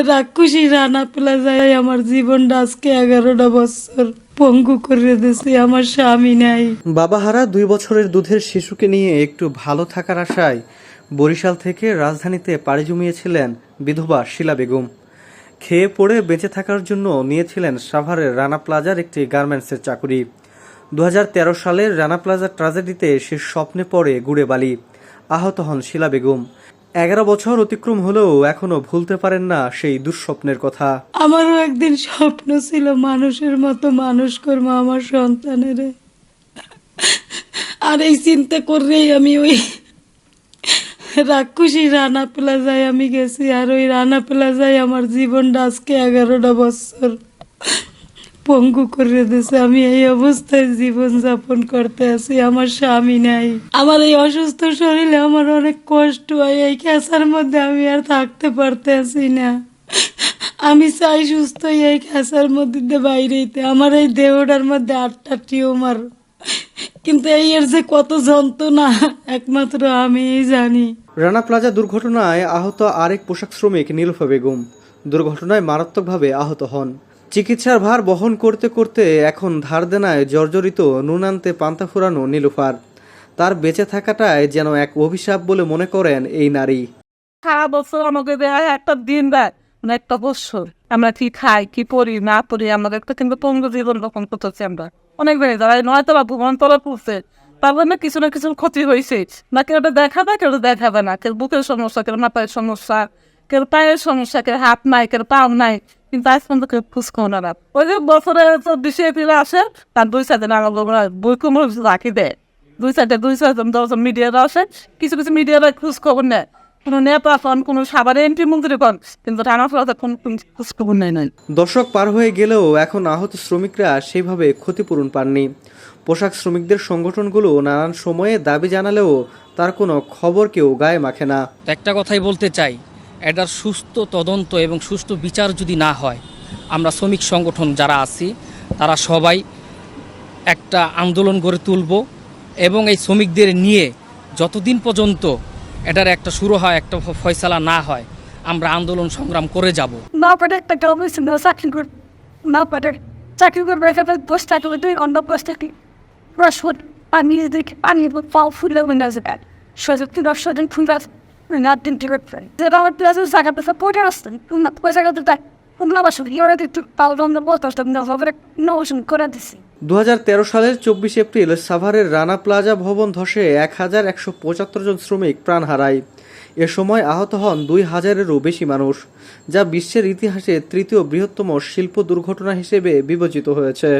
রাক্ষসী রানা প্লাজায় আমার জীবনটা আজকে 11টা বছর পঙ্গু করে দিয়েছে। আমার স্বামী নাই। বাবাহারা 2 বছরের দুধের শিশুকে নিয়ে একটু ভালো থাকার আশায় বরিশাল থেকে রাজধানীতে পাড়ি জমিয়েছিলেন বিধবা শিলা বেগম। খেয়ে পড়ে বেঁচে থাকার জন্য নিয়েছিলেন সাভারের রানা প্লাজার একটি গার্মেন্টসের চাকুরি। 2013 সালের রানা প্লাজা ট্র্যাজেডিতে সে স্বপ্নে পড়ে গুড়ে বালি। আহত হন শিলা বেগম। 11 বছর অতিক্রম হলেও এখনো ভুলতে পারেন না সেই দুঃস্বপ্নের কথা। আমারও একদিন স্বপ্ন ছিল মানুষের মতো মানুষ করবো আমার সন্তানের। আর এই চিন্তা করেই আমি ওই রাক্ষসী রানা প্লাজায় আমি গেছি। আর ওই রানা প্লাজায় আমার জীবনটা আজকে 11টা বছর পঙ্গু করে দিয়েছে। আমি এই অবস্থায় জীবন যাপন করতে আছি। আমার স্বামী নাই। আমার এই অসুস্থ শরীরে আমার অনেক কষ্ট হয়। এই খেসার মধ্যে আমি আর থাকতে পারতে আছি না। আমি চাই সুস্থ এই খেসার মধ্যে দিয়ে বাইরেতে। আমার এই দেহটার মধ্যে 8টা টিউমার, কিন্তু এই এর যে কত যন্ত্রণা একমাত্র আমি জানি। রানা প্লাজা দুর্ঘটনায় আহত আরেক পোশাক শ্রমিক নীলুফা বেগম দুর্ঘটনায় মারাত্মকভাবে আহত হন। চিকিৎসার ভার বহন করতে করতে এখন ধার দেনায় জর্জরিত, নুন আনতে পান্তা ফুরানো নীলুফার। তার বেঁচে থাকাটাই যেন এক অভিশাপ বলে মনে করেন এই নারী। সারা বছর আমাকে দেয় একটা দিন দেয়, মানে একটা বছর আমরা কি খাই কি পড়ি না পড়ি, আমাদের একটা কিন্তু পঙ্গু জীবন যাপন করতেছি আমরা। অনেক বেড়ে যায়, নয়তো বা ভুবন তলা পড়ছে, তার জন্য কিছু না কিছু ক্ষতি হয়েছে। না কেউ দেখাবে কেউ দেখাবে না, কেউ বুকের সমস্যা, কেউ মাথায় সমস্যা, কেউ পায়ের সমস্যা, কেউ হাত নাই, কেউ পাও নাই, কিন্তু আজ পর্যন্ত কেউ খুঁজকো না। ওই যে বছরে 24 এপ্রিল আসে, তার 2-4 দিন আগে বই কুমড়ো রাখি দেয়। 2-4 জন 10 মিডিয়ারা আসে, কিছু কিছু মিডিয়ারা খোঁজ খবর নেয়। কোনো নেতা পান, কোনো সাভারে এমপি মন্ত্রী পান, কিন্তু রানা প্লাজা কোনো খোঁজ খবর নেয় নাই। দশক পার হয়ে গেলেও এখন আহত শ্রমিকরা সেইভাবে ক্ষতিপূরণ পাননি। পোশাক শ্রমিকদের সংগঠনগুলো নানান সময়ে দাবি জানালেও তার কোনো খবর কেউ গায়ে মাখে না। একটা কথাই বলতে চাই, এটার সুস্থ তদন্ত এবং সুষ্ঠু বিচার যদি না হয়, আমরা শ্রমিক সংগঠন যারা আছি তারা সবাই একটা আন্দোলন গড়ে তুলব এবং এই শ্রমিকদের নিয়ে যতদিন পর্যন্ত এটার একটা শুরু হয়, একটা ফয়সালা না হয়, আমরা আন্দোলন সংগ্রাম করে যাব। না পারে একটা গভর্নমেন্ট চাকরি করবে, না পারে চাকরি করবে, এখানে বসে থাকবে 2 ঘন্টা বসে থাকি, রসদ পানি দেখে পানি পাও ফুলে মনে যাবে, সজীব রসদিন ফুল আছে না দিন ঠিক করে যেটা আমার প্লাজের জায়গা পেশা পড়ে আসতেন না পয়সা করতে তাই তোমরা বাসো ইওরা একটু পাও আমরা বলতাম না হবে নৌশন করে দিছি। 2013 সালের 24 এপ্রিল সাভারের রানা প্লাজা ভবন ধসে 1175 জন শ্রমিক প্রাণ হারায়। এ সময় আহত হন 2000-এরও বেশি মানুষ, যা বিশ্বের ইতিহাসে তৃতীয় বৃহত্তম শিল্প দুর্ঘটনা হিসেবে বিবেচিত হয়েছে।